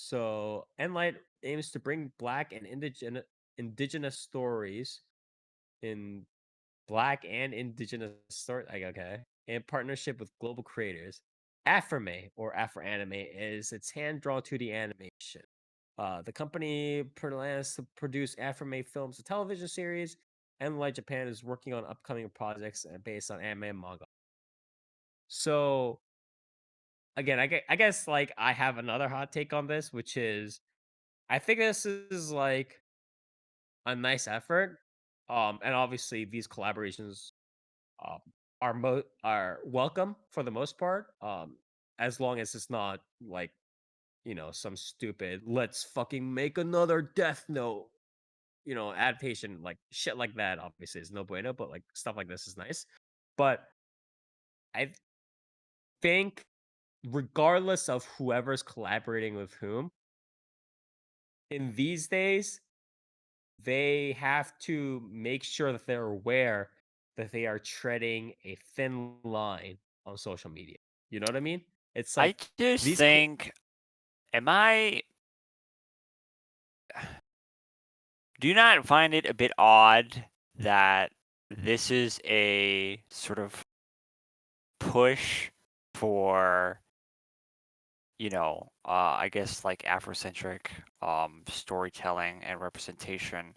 So Enlight aims to bring Black and indigenous stories in Black and indigenous story. Like, okay, in partnership with global creators. Aframe or Afro-Anime is its hand drawn to the animation. The company plans to produce Aframe films, a television series, and like Japan is working on upcoming projects based on anime and manga. So again, I guess like I have another hot take on this, which is I think this is like a nice effort. And obviously these collaborations um, are welcome for the most part. As long as it's not like some stupid let's fucking make another Death Note adaptation like shit like that. Obviously, is no bueno, but like stuff like this is nice. But I think regardless of whoever's collaborating with whom, in these days they have to make sure that they're aware that they are treading a thin line on social media. You know what I mean? It's I like just these think, am I do you not find it a bit odd that this is a sort of push for, I guess like Afrocentric storytelling and representation,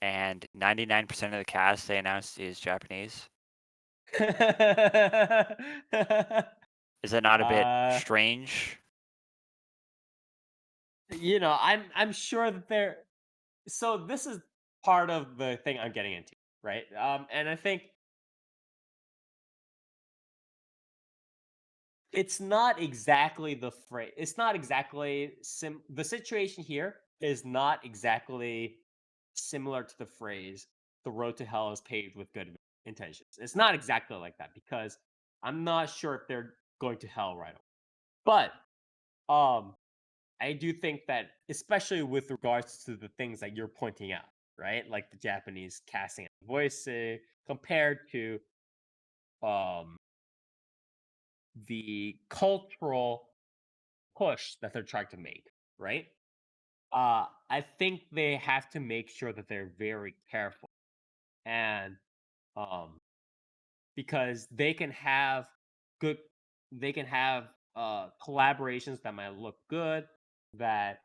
and 99% of the cast they announced is Japanese? Is that not a bit uh strange? I'm sure that they're so this is part of the thing I'm getting into, right? And I think it's not exactly the phrase. It's not exactly the situation here is not exactly similar to the phrase "the road to hell is paved with good intentions." It's not exactly like that because I'm not sure if they're going to hell right away. But um, I do think that, especially with regards to the things that you're pointing out, right? Like the Japanese casting and voicing compared to um the cultural push that they're trying to make, right? I think they have to make sure that they're very careful and um because good they can have collaborations that might look good, that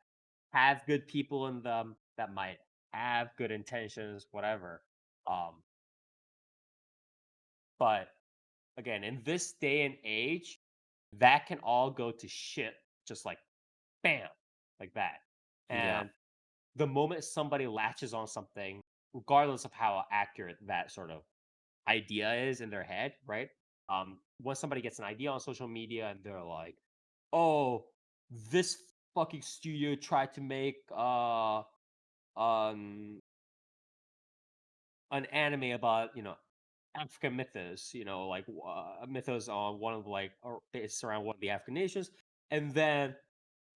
have good people in them, that might have good intentions, whatever. Um, but again, in this day and age, that can all go to shit just like bam, like that. Yeah. And the moment somebody latches on something, regardless of how accurate that sort of idea is in their head, right? Once somebody gets an idea on social media and they're like, "Oh, this fucking studio tried to make um an anime about African mythos, like mythos on one of like or based around one of the African nations, and then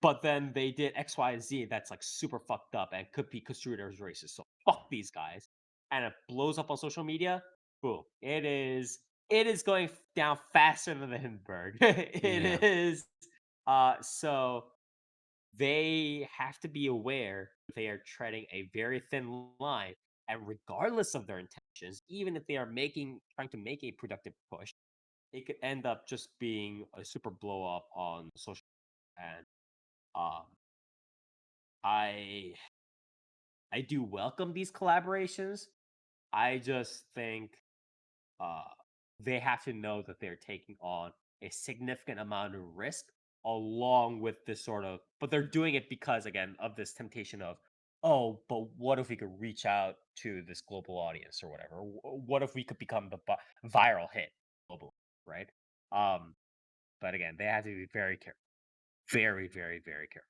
but then they did X, Y, and Z that's like super fucked up and could be construed as racist. So fuck these guys. And it blows up on social media. Boom. It is going down faster than the Hindenburg. Yeah. It is so they have to be aware they are treading a very thin line. And regardless of their intentions, even if they are trying to make a productive push, it could end up just being a super blow up on social and um I I do welcome these collaborations. I just think uh, they have to know that they're taking on a significant amount of risk along with this sort of, but they're doing it because again of this temptation of, oh, but what if we could reach out to this global audience or whatever? What if we could become the viral hit globally, right? Um, but again, they have to be very careful, very, very, very careful.